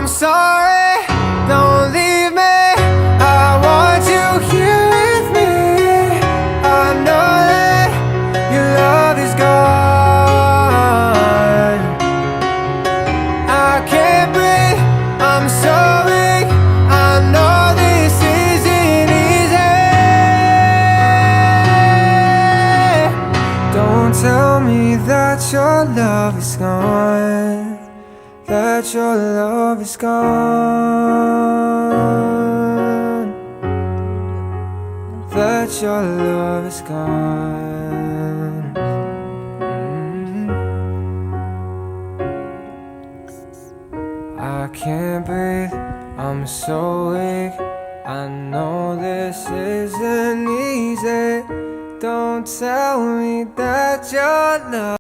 I'm sorry, don't leave me. I want you here with me. I know that your love is gone. I can't breathe, I'm so weak. I know this isn't easy. Don't tell me that your love is gone, that your love is gone, that your love is gone. I can't breathe, I'm so weak. I know this isn't easy. Don't tell me that your love